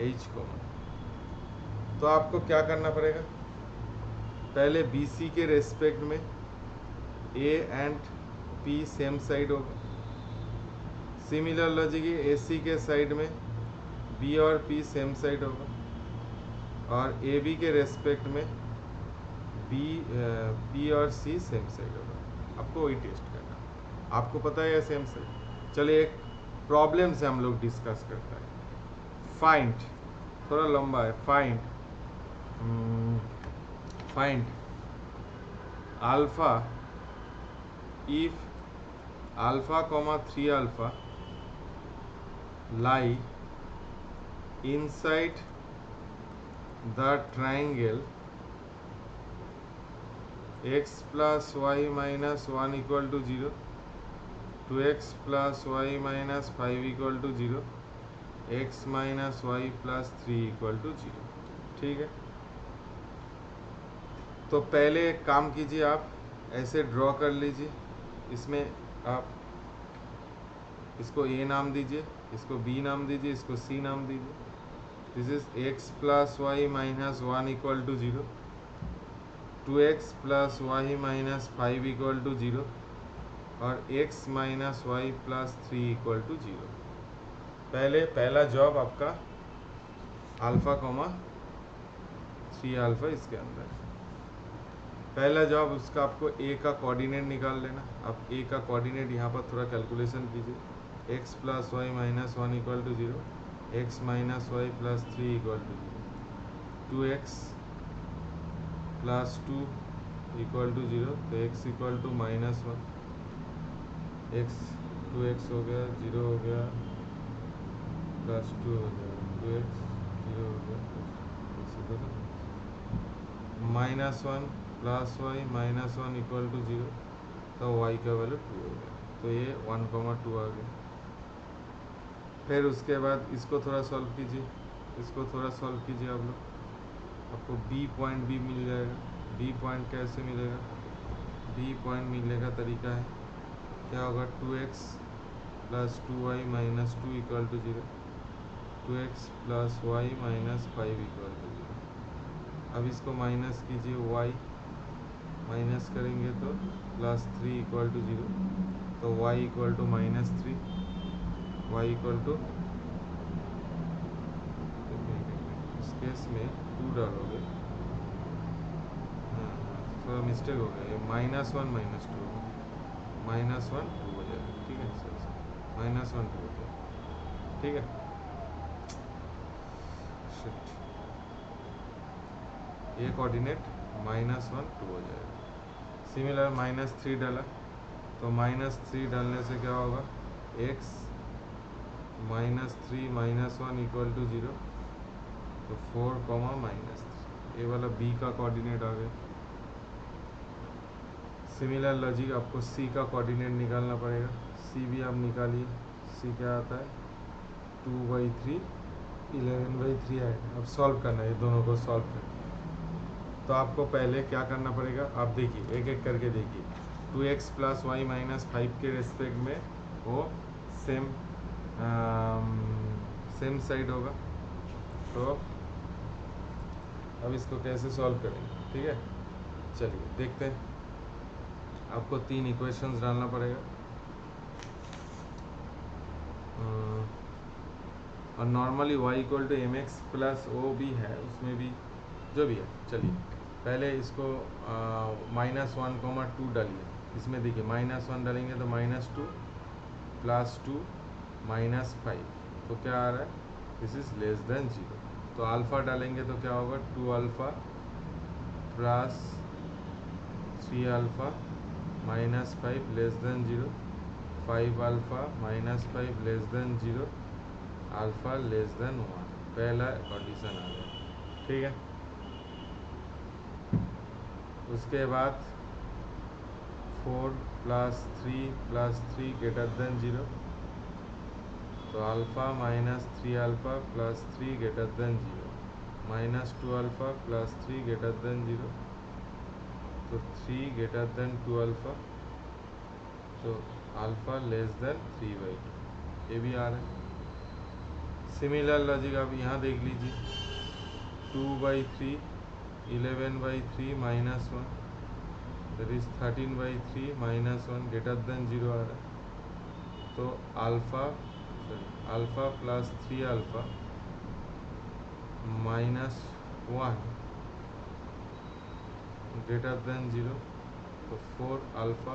H कॉमन, तो आपको क्या करना पड़ेगा, पहले BC के रेस्पेक्ट में A and P same side होगा। सिमिलर लॉजिक AC के साइड में B और P सेम साइड होगा। और ए बी के रेस्पेक्ट में बी और सी सेम साइड होगा। आपको वही टेस्ट करना, आपको पता है सेम साइड। चलिए एक प्रॉब्लम से हम लोग डिस्कस करते हैं। फाइंड, थोड़ा लंबा है। Find alpha if alpha comma 3 alpha lie inside the triangle x plus y minus 1 equal to 0, 2x plus y minus 5 equal to 0, x minus y plus 3 equal to 0। ठीक है, तो पहले एक काम कीजिए, आप ऐसे ड्रॉ कर लीजिए। इसमें आप इसको a नाम दीजिए, इसको b नाम दीजिए, इसको c नाम दीजिए। This is x plus Y minus 1 equal to 0, 2x plus Y minus 5 equal to 0 और x minus Y plus 3 equal to 0। पहला जॉब आपका अल्फा कॉमा 3 अल्फा इसके अंदर। पहला जॉब उसका आपको a का कोऑर्डिनेट निकाल लेना। आप a का कोऑर्डिनेट यहाँ पर थोड़ा कैलकुलेशन कीजिए। x plus Y minus 1 equal to 0, x minus Y plus 3 equal to 0, 2x plus 2 equal to 0, तो x equal to minus 1, x 2x हो गया, 0 हो गया, प्लस 2 हो गया, 2x 0 हो गया, minus 1 plus Y minus 1 equal to 0, तो y का वैल्यू 2 हो गया, तो ये 1,2 आ गया। फिर उसके बाद इसको थोड़ा सॉल्व कीजिए, इसको थोड़ा सॉल्व कीजिए आप लोग, आपको b पॉइंट भी मिल जाएगा। b पॉइंट कैसे मिलेगा? b पॉइंट मिलने का तरीका है, क्या होगा, 2x plus 2y minus 2 equal to 0, 2x plus Y minus 5 equal to 0। अब इसको माइनस कीजिए, y माइनस करेंगे तो प्लस 3 इक्वल टू 0, तो y equal to minus 3, y equal to, इस केस में 2 डालोगे, हाँ थोड़ा मिस्टेक हो गया, ये -1 -2, -1 2 हो जाएगा। ठीक है सर, -1 2 हो जाएगा। ठीक है, ये कोऑर्डिनेट -1 2 हो जाएगा। सिमिलर -3 डाला, तो -3 डालने से क्या होगा, x -3 -1 इक्वल टू 0, तो 4, -3, ये वाला b का कोऑर्डिनेट आ गया। सिमिलर लॉजिक आपको c का कोऑर्डिनेट निकालना पड़ेगा। c भी आप निकालिए, c क्या आता है, 2/3 11/3 आएगा। अब सॉल्व करना है, ये दोनों को सॉल्व करना। तो आपको पहले क्या करना पड़ेगा, आप देखिए एक एक करके देखिए। 2x प्लस वाई माइनस 5 के रेस्पेक्ट में वो सेम साइड होगा। तो अब इसको कैसे सॉल्व करेंगे, ठीक है, चलिए देखते हैं। आपको 3 इक्वेशंस डालना पड़ेगा और normally y equal to M x plus o भी है, उसमें भी जो भी है। चलिए पहले इसको -1,2 डालिए। इसमें देखिए -1 डालेंगे तो -2 प्लस 2 -5, तो क्या आ रहा है, दिस इज लेस देन 0। तो अल्फ़ा डालेंगे तो क्या होगा, 2 alpha plus 3 alpha -5 less than 0, 5 alpha -5 less than 0, alpha less than 1। पहला कंडीशन आ गया, ठीक है। उसके बाद 4 प्लस 3 ग्रेटर देन 0, तो alpha -3 alpha plus 3 greater than 0, -2 alpha plus 3 greater than 0, तो 3 ग्रेटर देन 2 अल्फ़ा, तो अल्फ़ा लेस देन 3/2, ये भी आ रहा है। सिमिलर लॉजिक आप यहाँ देख लीजिए, 2/3 11/3 -1, दैट इज 13/3 -1 ग्रेटर देन 0 आ रहा है। तो alpha plus 3 alpha 1 greater than 0, तो 4 अल्फा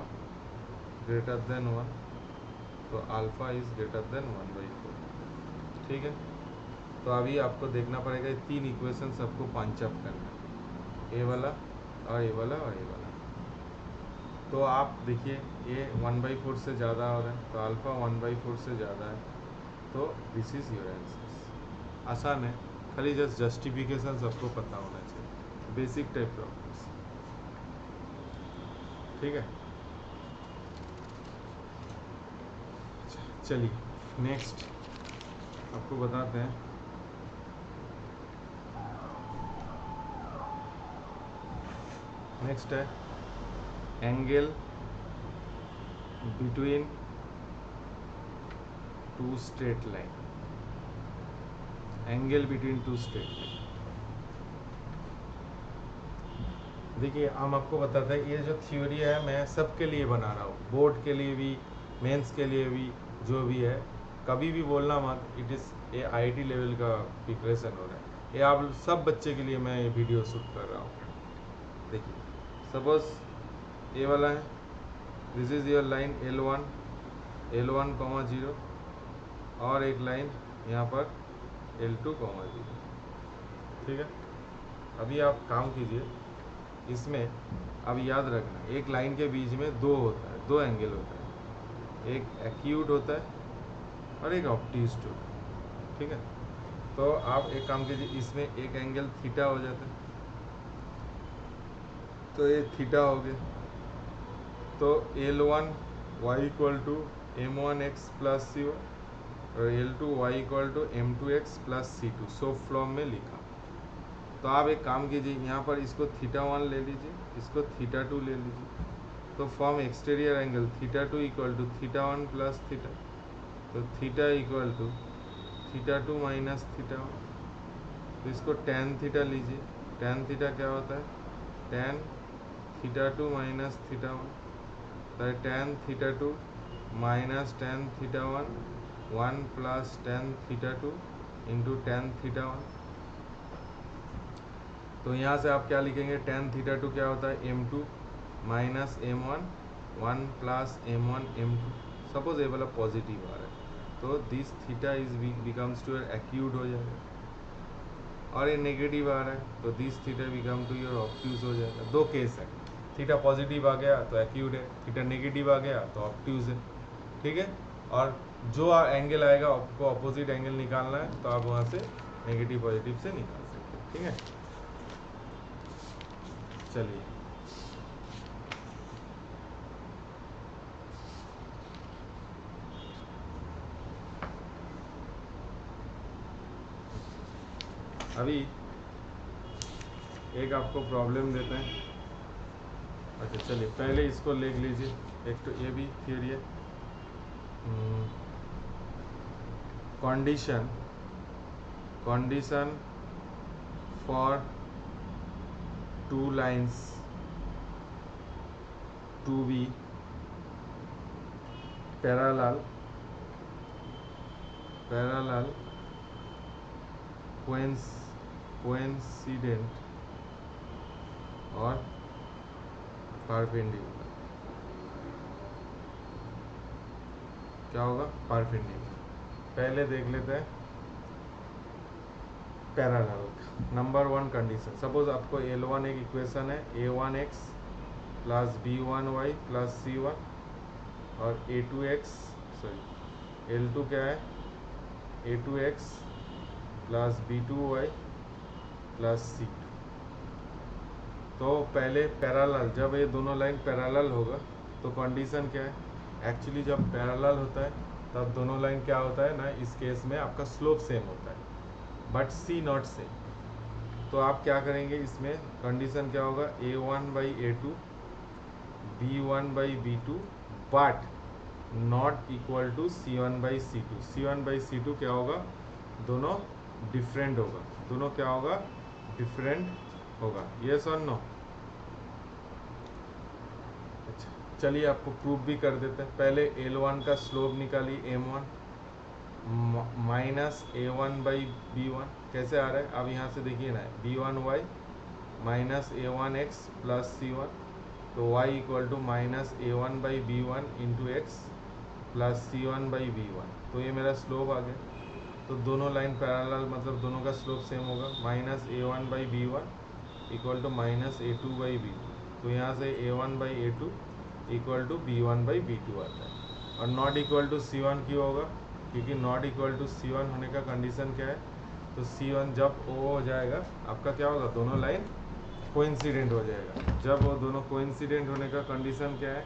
ग्रेटर देन 1, तो अल्फा इज ग्रेटर देन 1/4। ठीक है, तो अभी आपको देखना पड़ेगा ये तीन इक्वेशन सबको पंच अप करना, ए वाला और ए वाला और ए वाला। तो आप देखिए ये 1/4 से ज़्यादा हो रहा है, तो अल्फ़ा 1/4 से ज़्यादा है, तो दिस इज़ योर आंसर। आसान है, खाली जस्ट जस्टिफिकेशन सबको पता होना चाहिए, बेसिक टाइप प्रॉब्लम्स। ठीक है, चलिए नेक्स्ट आपको बताते हैं। नेक्स्ट है angle between two straight line, angle between two straight line. देखिए हम आपको बताते हैं, ये जो थ्योरी है मैं सबके लिए बना रहा हूँ, बोर्ड के लिए भी, मेंस के लिए भी, जो भी है कभी भी बोलना मत इट इज़ ये आईआईटी लेवल का प्रिपरेशन हो रहा है, ये आप सब बच्चे के लिए मैं ये वीडियो शूट कर रहा हूँ। देखिए सपोज ये वाला है, this is your line L1 0, और एक लाइन यहाँ पर L2 0। ठीक है, अभी आप काम कीजिए इसमें। अब याद रखना एक लाइन के बीच में दो होता है, दो एंगल होता है, एक एक्यूट होता है और एक ऑब्ट्यूज होता है। ठीक है, तो आप एक काम कीजिए, इसमें एक एंगल थीटा हो जाता है, तो ये थीटा हो गया, तो L1 y = m1x + c1 और L2 y = m2x + c2 so form में लिखा। तो आप एक काम कीजिए, यहाँ पर इसको θ1 ले लीजिए, इसको θ2 ले लीजिए, तो फॉर्म एक्सटीरियर एंगल θ2 = θ1 + θ, तो θ = θ2 - θ1। तो इसको tan θ लीजिए, tan θ क्या होता है, tan θ2 - θ1, तो tan θ2 - tan θ1 1 + tan θ2 × tan θ1। तो यहाँ से आप क्या लिखेंगे, tan θ2 क्या होता है, m2 - m1 1 + m1 m2। Suppose ये वाला पॉजिटिव आ रहा है, तो this theta is becomes to your acute हो जाएगा, और ये नेगेटिव आ रहा है तो this theta become to your obtuse हो जाएगा। दो केस है, थीटा पॉजिटिव आ गया तो एक्यूट है, थीटा नेगेटिव आ गया तो ऑब्ट्यूज है। ठीक है, और जो एंगल आएगा आपको अपोजिट एंगल निकालना है, तो आप वहाँ से नेगेटिव पॉजिटिव से निकाल सकते हैं। ठीक है, चलिए अभी एक आपको प्रॉब्लम देते हैं। अच्छा चलिए पहले इसको लिख लीजिए, एक तो ये भी थियरी है, condition for two lines to be parallel coincident और perpendicular। क्या होगा, परपेंडिकुलर। पहले देख लेते हैं पैरेलल। नंबर 1 कंडीशन, सपोज आपको L1 एक इक्वेशन है, a1x + b1y + c1 और L2 क्या है, a2x + b2y + c2। तो पहले पैरेलल, जब ये दोनों लाइन पैरेलल होगा तो कंडीशन क्या है, एक्चुअली जब पैरेलल होता है तब दोनों लाइन क्या होता है ना, इस केस में आपका स्लोप सेम होता है बट सी नॉट सेम। तो आप क्या करेंगे, इसमें कंडीशन क्या होगा, a1/a2 b1/b2 but not equal to c1/c2। c1/c2 क्या होगा, दोनों डिफरेंट होगा, दोनों क्या होगा, डिफरेंट होगा। यस और नो। अच्छा चलिए आपको प्रूफ भी कर देते हैं। पहले L1 का स्लोप निकालिए m1 माइनस a1/b1 कैसे आ रहा है, अब यहाँ से देखिए ना, b1y minus a1x plus c1, तो y equal to minus a1/b1 into x plus c1/b1, तो ये मेरा स्लोप आ गया। तो दोनों लाइन पैरेलल, मतलब दोनों का स्लोप सेम होगा। Minus a1/b1 equal to minus a2/b2, तो यहाँ से a1/a2 इक्वल टू b1/b2 आता है। और नॉट इक्वल टू c1 क्यों होगा, क्योंकि नॉट इक्वल टू c1 होने का कंडीशन क्या है, तो c1 जब o हो जाएगा आपका क्या होगा, दोनों लाइन कोइंसिडेंट हो जाएगा। जब वो दोनों कोइंसिडेंट होने का कंडीशन क्या है,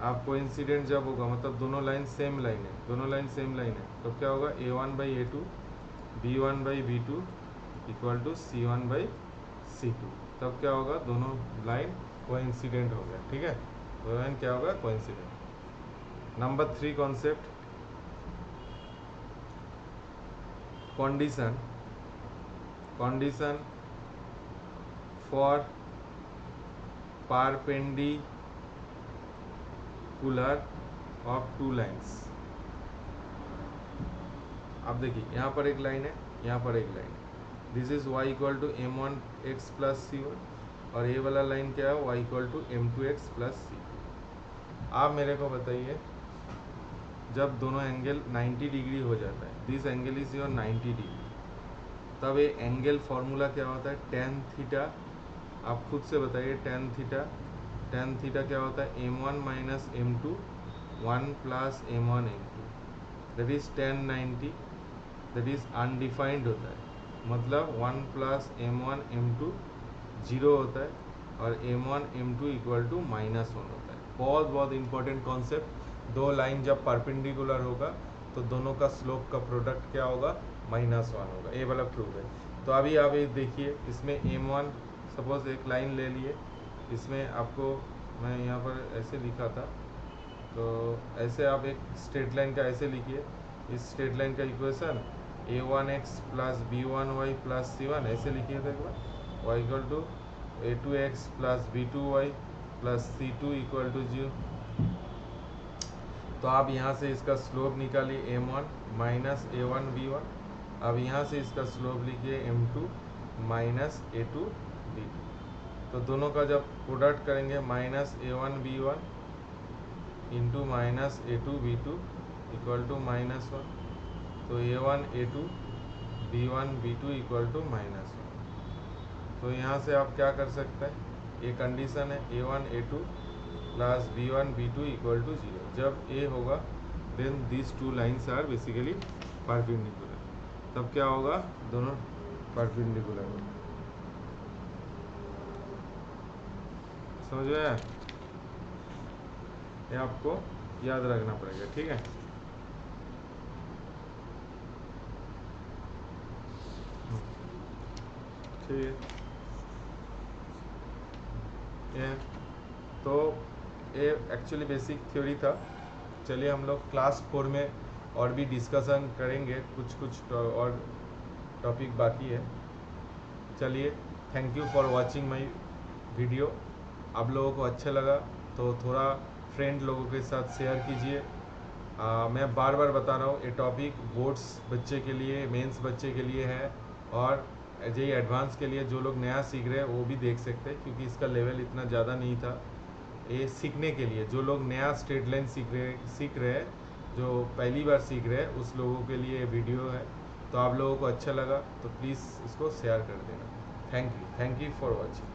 आप कोइंसिडेंट जब होगा मतलब दोनों लाइन सेम लाइन है, दोनों लाइन सेम लाइन है, तो क्या होगा a1/a2 b1/b2 equal to c1/c2, तब क्या होगा, दोनों लाइन कोइंसिडेंट हो गया। ठीक है, तो लाइन क्या होगा, coincident. Number 3 concept, condition for perpendicular of two lines। अब देखिए यहाँ पर एक लाइन है, यहाँ पर एक लाइन है, this is y equal to m1x plus c1, और ये वाला लाइन क्या है, y equal to m2x plus c। आप मेरे को बताइए, जब दोनों एंगल 90 डिग्री हो जाता है, this angle is your 90 degree, तब ये एंगल फॉर्मूला क्या होता है, tan थीटा। आप खुद से बताइए, tan थीटा क्या होता है, m1 minus m2 1 plus m1 m2, that is tan 90, that is undefined होता है, मतलब 1 प्लस m1 m2 जीरो होता है, और m1 m2 इक्वल टू -1 होता है। बहुत बहुत इंपॉर्टेंट कॉन्सेप्ट। दो लाइन जब परपेंडिकुलर होगा तो दोनों का स्लोप का प्रोडक्ट क्या होगा, -1 होगा, ये वाला प्रूफ है। तो अभी आप ये देखिए, इसमें m1 सपोज एक लाइन ले लिए, इसमें आपको मैं यहाँ पर ऐसे लिखा था, तो ऐसे आप एक स्ट्रेट लाइन का ऐसे लिखिए, इस स्ट्रेट लाइन का equation a1x plus b1y plus c1 ऐसे लिखिए था एक बार, y equal to a2x plus b2y plus c2 equal to 0। तो आप यहाँ से इसका स्लोप निकालिए m1 माइनस a1b1, अब यहाँ से इसका स्लोप लिखिए m2 माइनस a2b2, तो दोनों का जब प्रोडक्ट करेंगे minus a1b1 into minus a2b2 equal to -1, तो a1 a2 b1 b2 equal to -1। तो यहाँ से आप क्या कर सकते हैं, ये कंडीशन है a1 a2 plus b1 b2 equal to 0। जब a होगा then this two lines are basically perpendicular, तब क्या होगा, दोनों परपेंडिकुलर होगा। समझ में आया, ये आपको याद रखना पड़ेगा। ठीक है, ठीक है, ये तो ये एक्चुअली बेसिक थ्योरी था। चलिए हम लोग क्लास 4 में और भी डिस्कशन करेंगे, कुछ और टॉपिक बाकी है। चलिए, thank you for watching my video. आप लोगों को अच्छा लगा तो थोड़ा फ्रेंड लोगों के साथ शेयर कीजिए। मैं बार बार बता रहा हूँ, ये टॉपिक बोर्ड्स बच्चे के लिए, मेंस बच्चे के लिए है, और जेईई एडवांस के लिए जो लोग नया सीख रहे हैं वो भी देख सकते हैं, क्योंकि इसका लेवल इतना ज़्यादा नहीं था। ये सीखने के लिए, जो लोग नया स्ट्रेट लाइन सीख रहे हैं, जो पहली बार सीख रहे हैं, उस लोगों के लिए वीडियो है। तो आप लोगों को अच्छा लगा तो प्लीज़ इसको शेयर कर देना। Thank you for watching.